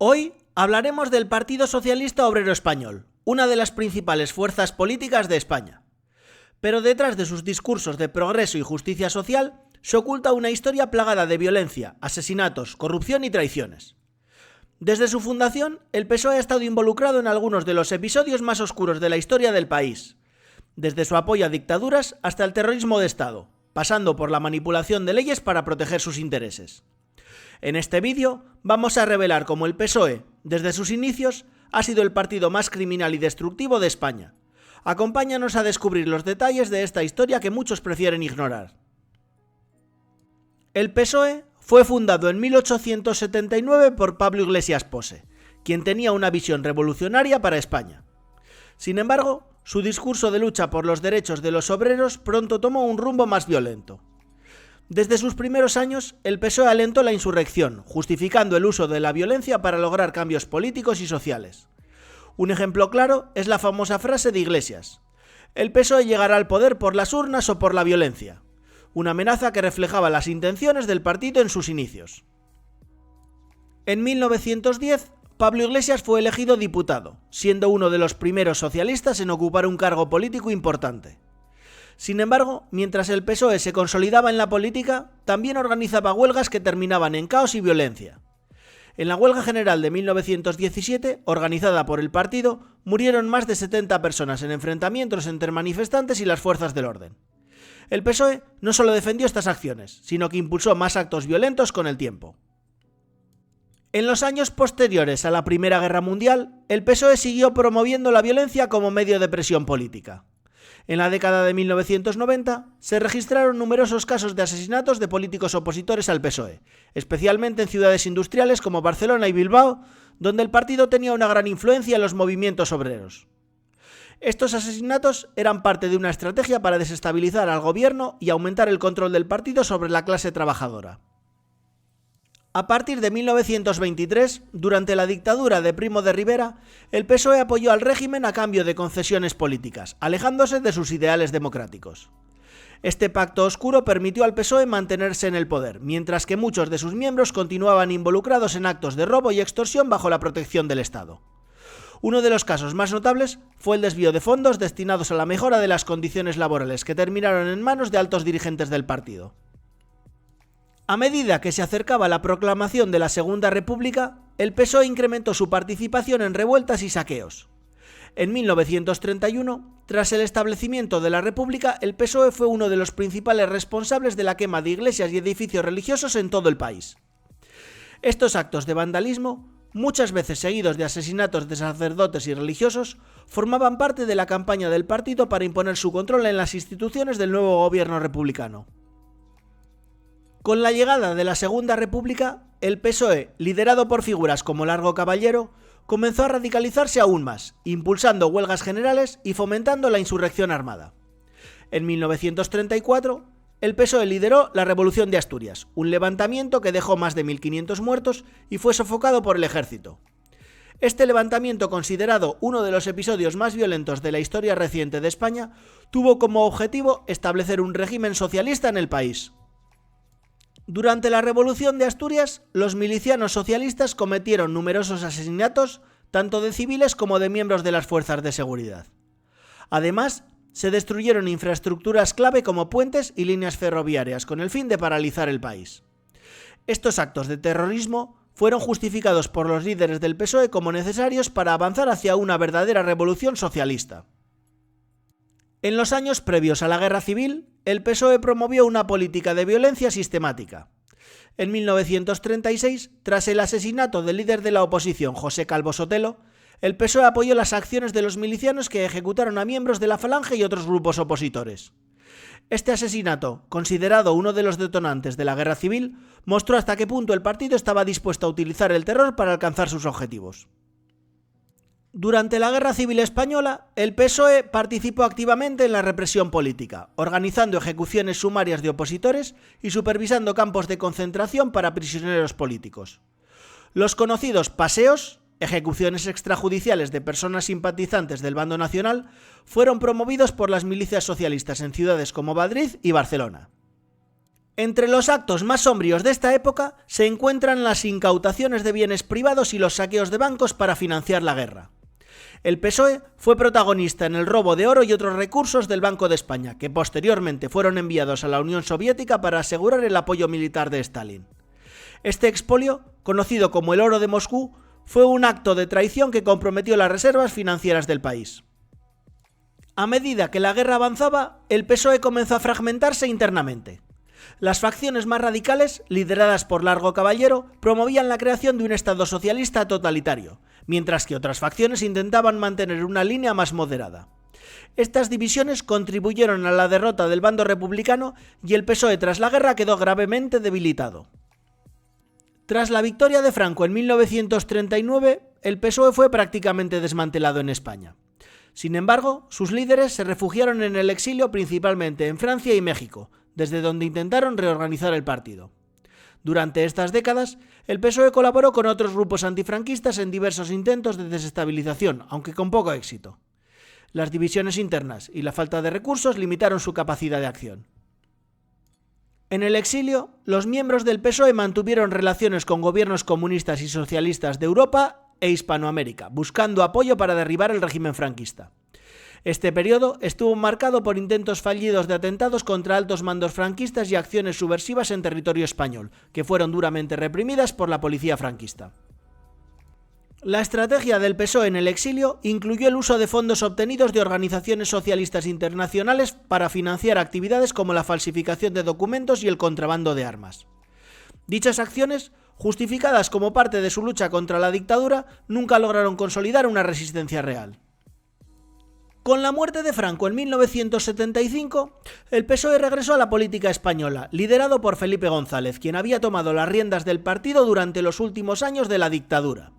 Hoy hablaremos del Partido Socialista Obrero Español, una de las principales fuerzas políticas de España. Pero detrás de sus discursos de progreso y justicia social se oculta una historia plagada de violencia, asesinatos, corrupción y traiciones. Desde su fundación, el PSOE ha estado involucrado en algunos de los episodios más oscuros de la historia del país, desde su apoyo a dictaduras hasta el terrorismo de Estado, pasando por la manipulación de leyes para proteger sus intereses. En este vídeo vamos a revelar cómo el PSOE, desde sus inicios, ha sido el partido más criminal y destructivo de España. Acompáñanos a descubrir los detalles de esta historia que muchos prefieren ignorar. El PSOE fue fundado en 1879 por Pablo Iglesias Posse, quien tenía una visión revolucionaria para España. Sin embargo, su discurso de lucha por los derechos de los obreros pronto tomó un rumbo más violento. Desde sus primeros años, el PSOE alentó la insurrección, justificando el uso de la violencia para lograr cambios políticos y sociales. Un ejemplo claro es la famosa frase de Iglesias: "El PSOE llegará al poder por las urnas o por la violencia", una amenaza que reflejaba las intenciones del partido en sus inicios. En 1910, Pablo Iglesias fue elegido diputado, siendo uno de los primeros socialistas en ocupar un cargo político importante. Sin embargo, mientras el PSOE se consolidaba en la política, también organizaba huelgas que terminaban en caos y violencia. En la huelga general de 1917, organizada por el partido, murieron más de 70 personas en enfrentamientos entre manifestantes y las fuerzas del orden. El PSOE no solo defendió estas acciones, sino que impulsó más actos violentos con el tiempo. En los años posteriores a la Primera Guerra Mundial, el PSOE siguió promoviendo la violencia como medio de presión política. En la década de 1990 se registraron numerosos casos de asesinatos de políticos opositores al PSOE, especialmente en ciudades industriales como Barcelona y Bilbao, donde el partido tenía una gran influencia en los movimientos obreros. Estos asesinatos eran parte de una estrategia para desestabilizar al gobierno y aumentar el control del partido sobre la clase trabajadora. A partir de 1923, durante la dictadura de Primo de Rivera, el PSOE apoyó al régimen a cambio de concesiones políticas, alejándose de sus ideales democráticos. Este pacto oscuro permitió al PSOE mantenerse en el poder, mientras que muchos de sus miembros continuaban involucrados en actos de robo y extorsión bajo la protección del Estado. Uno de los casos más notables fue el desvío de fondos destinados a la mejora de las condiciones laborales, que terminaron en manos de altos dirigentes del partido. A medida que se acercaba la proclamación de la Segunda República, el PSOE incrementó su participación en revueltas y saqueos. En 1931, tras el establecimiento de la República, el PSOE fue uno de los principales responsables de la quema de iglesias y edificios religiosos en todo el país. Estos actos de vandalismo, muchas veces seguidos de asesinatos de sacerdotes y religiosos, formaban parte de la campaña del partido para imponer su control en las instituciones del nuevo gobierno republicano. Con la llegada de la Segunda República, el PSOE, liderado por figuras como Largo Caballero, comenzó a radicalizarse aún más, impulsando huelgas generales y fomentando la insurrección armada. En 1934, el PSOE lideró la Revolución de Asturias, un levantamiento que dejó más de 1.500 muertos y fue sofocado por el ejército. Este levantamiento, considerado uno de los episodios más violentos de la historia reciente de España, tuvo como objetivo establecer un régimen socialista en el país. Durante la Revolución de Asturias, los milicianos socialistas cometieron numerosos asesinatos, tanto de civiles como de miembros de las fuerzas de seguridad. Además, se destruyeron infraestructuras clave como puentes y líneas ferroviarias, con el fin de paralizar el país. Estos actos de terrorismo fueron justificados por los líderes del PSOE como necesarios para avanzar hacia una verdadera revolución socialista. En los años previos a la Guerra Civil, el PSOE promovió una política de violencia sistemática. En 1936, tras el asesinato del líder de la oposición, José Calvo Sotelo, el PSOE apoyó las acciones de los milicianos que ejecutaron a miembros de la Falange y otros grupos opositores. Este asesinato, considerado uno de los detonantes de la Guerra Civil, mostró hasta qué punto el partido estaba dispuesto a utilizar el terror para alcanzar sus objetivos. Durante la Guerra Civil Española, el PSOE participó activamente en la represión política, organizando ejecuciones sumarias de opositores y supervisando campos de concentración para prisioneros políticos. Los conocidos paseos, ejecuciones extrajudiciales de personas simpatizantes del bando nacional, fueron promovidos por las milicias socialistas en ciudades como Madrid y Barcelona. Entre los actos más sombríos de esta época se encuentran las incautaciones de bienes privados y los saqueos de bancos para financiar la guerra. El PSOE fue protagonista en el robo de oro y otros recursos del Banco de España, que posteriormente fueron enviados a la Unión Soviética para asegurar el apoyo militar de Stalin. Este expolio, conocido como el oro de Moscú, fue un acto de traición que comprometió las reservas financieras del país. A medida que la guerra avanzaba, el PSOE comenzó a fragmentarse internamente. Las facciones más radicales, lideradas por Largo Caballero, promovían la creación de un Estado socialista totalitario, mientras que otras facciones intentaban mantener una línea más moderada. Estas divisiones contribuyeron a la derrota del bando republicano y el PSOE tras la guerra quedó gravemente debilitado. Tras la victoria de Franco en 1939, el PSOE fue prácticamente desmantelado en España. Sin embargo, sus líderes se refugiaron en el exilio principalmente en Francia y México, desde donde intentaron reorganizar el partido. Durante estas décadas, el PSOE colaboró con otros grupos antifranquistas en diversos intentos de desestabilización, aunque con poco éxito. Las divisiones internas y la falta de recursos limitaron su capacidad de acción. En el exilio, los miembros del PSOE mantuvieron relaciones con gobiernos comunistas y socialistas de Europa e Hispanoamérica, buscando apoyo para derribar el régimen franquista. Este periodo estuvo marcado por intentos fallidos de atentados contra altos mandos franquistas y acciones subversivas en territorio español, que fueron duramente reprimidas por la policía franquista. La estrategia del PSOE en el exilio incluyó el uso de fondos obtenidos de organizaciones socialistas internacionales para financiar actividades como la falsificación de documentos y el contrabando de armas. Dichas acciones, justificadas como parte de su lucha contra la dictadura, nunca lograron consolidar una resistencia real. Con la muerte de Franco en 1975, el PSOE regresó a la política española, liderado por Felipe González, quien había tomado las riendas del partido durante los últimos años de la dictadura.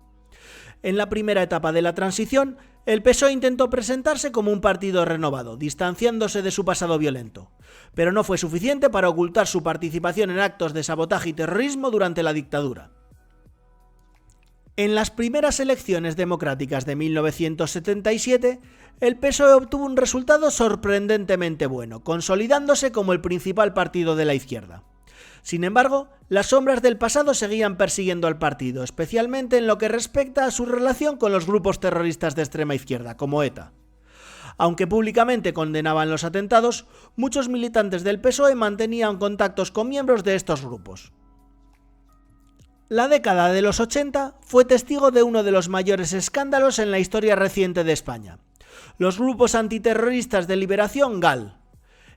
En la primera etapa de la transición, el PSOE intentó presentarse como un partido renovado, distanciándose de su pasado violento, pero no fue suficiente para ocultar su participación en actos de sabotaje y terrorismo durante la dictadura. En las primeras elecciones democráticas de 1977, el PSOE obtuvo un resultado sorprendentemente bueno, consolidándose como el principal partido de la izquierda. Sin embargo, las sombras del pasado seguían persiguiendo al partido, especialmente en lo que respecta a su relación con los grupos terroristas de extrema izquierda, como ETA. Aunque públicamente condenaban los atentados, muchos militantes del PSOE mantenían contactos con miembros de estos grupos. La década de los 80 fue testigo de uno de los mayores escándalos en la historia reciente de España: los grupos antiterroristas de Liberación GAL.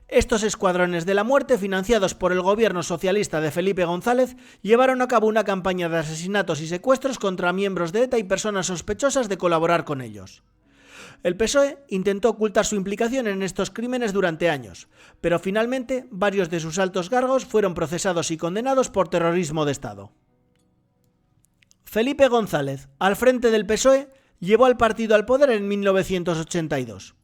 Estos escuadrones de la muerte, financiados por el gobierno socialista de Felipe González, llevaron a cabo una campaña de asesinatos y secuestros contra miembros de ETA y personas sospechosas de colaborar con ellos. El PSOE intentó ocultar su implicación en estos crímenes durante años, pero finalmente varios de sus altos cargos fueron procesados y condenados por terrorismo de Estado. Felipe González, al frente del PSOE, llevó al partido al poder en 1982.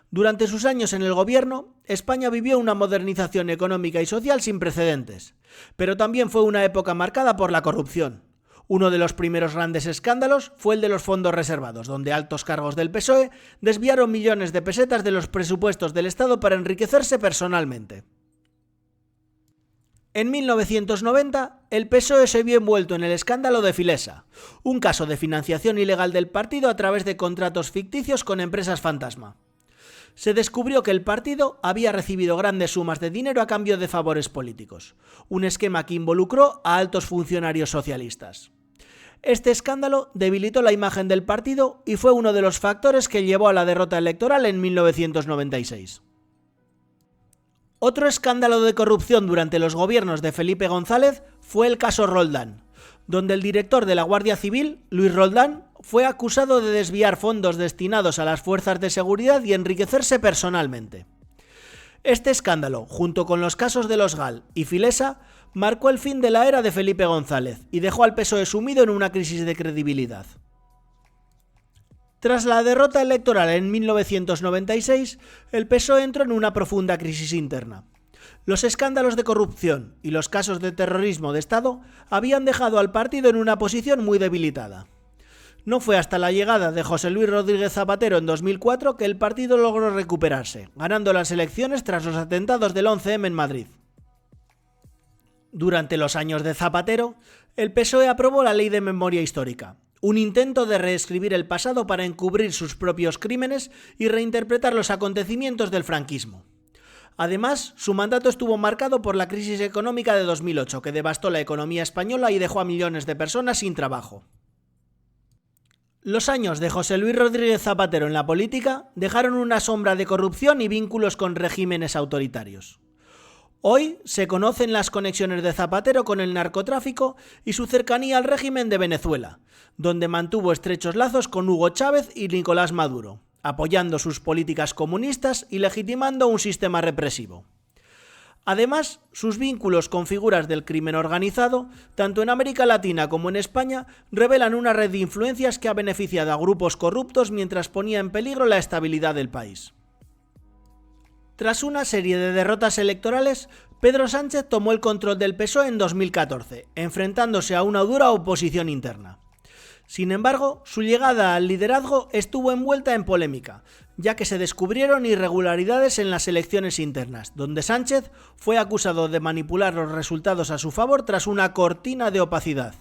Durante sus años en el gobierno, España vivió una modernización económica y social sin precedentes, pero también fue una época marcada por la corrupción. Uno de los primeros grandes escándalos fue el de los fondos reservados, donde altos cargos del PSOE desviaron millones de pesetas de los presupuestos del Estado para enriquecerse personalmente. En 1990, el PSOE se vio envuelto en el escándalo de Filesa, un caso de financiación ilegal del partido a través de contratos ficticios con empresas fantasma. Se descubrió que el partido había recibido grandes sumas de dinero a cambio de favores políticos, un esquema que involucró a altos funcionarios socialistas. Este escándalo debilitó la imagen del partido y fue uno de los factores que llevó a la derrota electoral en 1996. Otro escándalo de corrupción durante los gobiernos de Felipe González fue el caso Roldán, donde el director de la Guardia Civil, Luis Roldán, fue acusado de desviar fondos destinados a las fuerzas de seguridad y enriquecerse personalmente. Este escándalo, junto con los casos de los GAL y Filesa, marcó el fin de la era de Felipe González y dejó al PSOE sumido en una crisis de credibilidad. Tras la derrota electoral en 1996, el PSOE entró en una profunda crisis interna. Los escándalos de corrupción y los casos de terrorismo de Estado habían dejado al partido en una posición muy debilitada. No fue hasta la llegada de José Luis Rodríguez Zapatero en 2004 que el partido logró recuperarse, ganando las elecciones tras los atentados del 11M en Madrid. Durante los años de Zapatero, el PSOE aprobó la Ley de Memoria Histórica, un intento de reescribir el pasado para encubrir sus propios crímenes y reinterpretar los acontecimientos del franquismo. Además, su mandato estuvo marcado por la crisis económica de 2008, que devastó la economía española y dejó a millones de personas sin trabajo. Los años de José Luis Rodríguez Zapatero en la política dejaron una sombra de corrupción y vínculos con regímenes autoritarios. Hoy se conocen las conexiones de Zapatero con el narcotráfico y su cercanía al régimen de Venezuela, donde mantuvo estrechos lazos con Hugo Chávez y Nicolás Maduro, apoyando sus políticas comunistas y legitimando un sistema represivo. Además, sus vínculos con figuras del crimen organizado, tanto en América Latina como en España, revelan una red de influencias que ha beneficiado a grupos corruptos mientras ponía en peligro la estabilidad del país. Tras una serie de derrotas electorales, Pedro Sánchez tomó el control del PSOE en 2014, enfrentándose a una dura oposición interna. Sin embargo, su llegada al liderazgo estuvo envuelta en polémica, ya que se descubrieron irregularidades en las elecciones internas, donde Sánchez fue acusado de manipular los resultados a su favor tras una cortina de opacidad.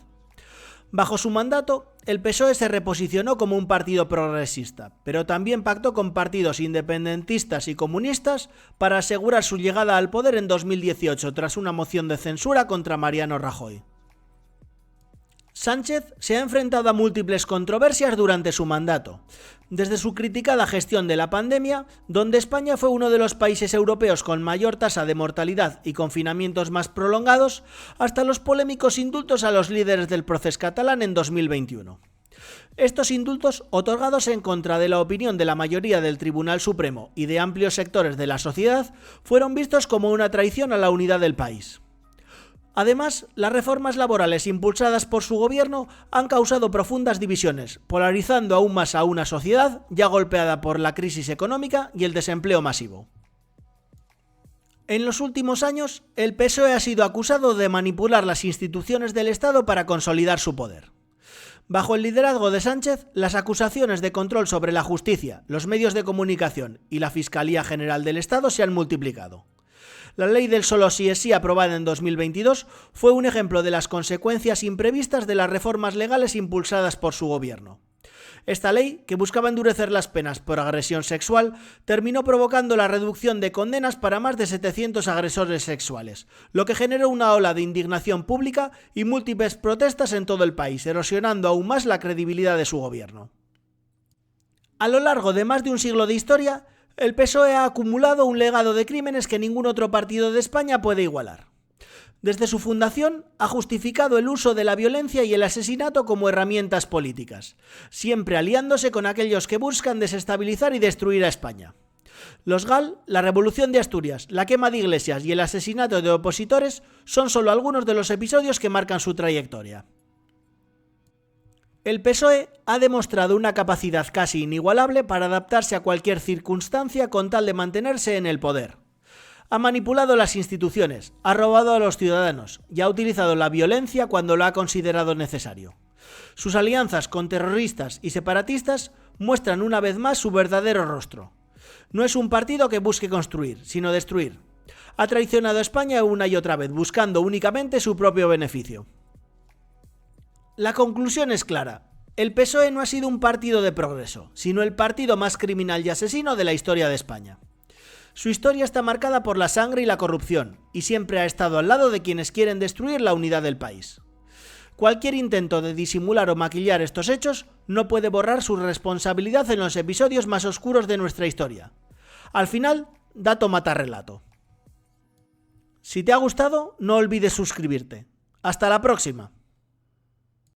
Bajo su mandato, el PSOE se reposicionó como un partido progresista, pero también pactó con partidos independentistas y comunistas para asegurar su llegada al poder en 2018 tras una moción de censura contra Mariano Rajoy. Sánchez se ha enfrentado a múltiples controversias durante su mandato, desde su criticada gestión de la pandemia, donde España fue uno de los países europeos con mayor tasa de mortalidad y confinamientos más prolongados, hasta los polémicos indultos a los líderes del procés catalán en 2021. Estos indultos, otorgados en contra de la opinión de la mayoría del Tribunal Supremo y de amplios sectores de la sociedad, fueron vistos como una traición a la unidad del país. Además, las reformas laborales impulsadas por su gobierno han causado profundas divisiones, polarizando aún más a una sociedad ya golpeada por la crisis económica y el desempleo masivo. En los últimos años, el PSOE ha sido acusado de manipular las instituciones del Estado para consolidar su poder. Bajo el liderazgo de Sánchez, las acusaciones de control sobre la justicia, los medios de comunicación y la Fiscalía General del Estado se han multiplicado. La ley del solo sí es sí, aprobada en 2022, fue un ejemplo de las consecuencias imprevistas de las reformas legales impulsadas por su gobierno. Esta ley, que buscaba endurecer las penas por agresión sexual, terminó provocando la reducción de condenas para más de 700 agresores sexuales, lo que generó una ola de indignación pública y múltiples protestas en todo el país, erosionando aún más la credibilidad de su gobierno. A lo largo de más de un siglo de historia, el PSOE ha acumulado un legado de crímenes que ningún otro partido de España puede igualar. Desde su fundación, ha justificado el uso de la violencia y el asesinato como herramientas políticas, siempre aliándose con aquellos que buscan desestabilizar y destruir a España. Los GAL, la Revolución de Asturias, la quema de iglesias y el asesinato de opositores son solo algunos de los episodios que marcan su trayectoria. El PSOE ha demostrado una capacidad casi inigualable para adaptarse a cualquier circunstancia con tal de mantenerse en el poder. Ha manipulado las instituciones, ha robado a los ciudadanos y ha utilizado la violencia cuando lo ha considerado necesario. Sus alianzas con terroristas y separatistas muestran una vez más su verdadero rostro. No es un partido que busque construir, sino destruir. Ha traicionado a España una y otra vez, buscando únicamente su propio beneficio. La conclusión es clara. El PSOE no ha sido un partido de progreso, sino el partido más criminal y asesino de la historia de España. Su historia está marcada por la sangre y la corrupción, y siempre ha estado al lado de quienes quieren destruir la unidad del país. Cualquier intento de disimular o maquillar estos hechos no puede borrar su responsabilidad en los episodios más oscuros de nuestra historia. Al final, dato mata relato. Si te ha gustado, no olvides suscribirte. ¡Hasta la próxima!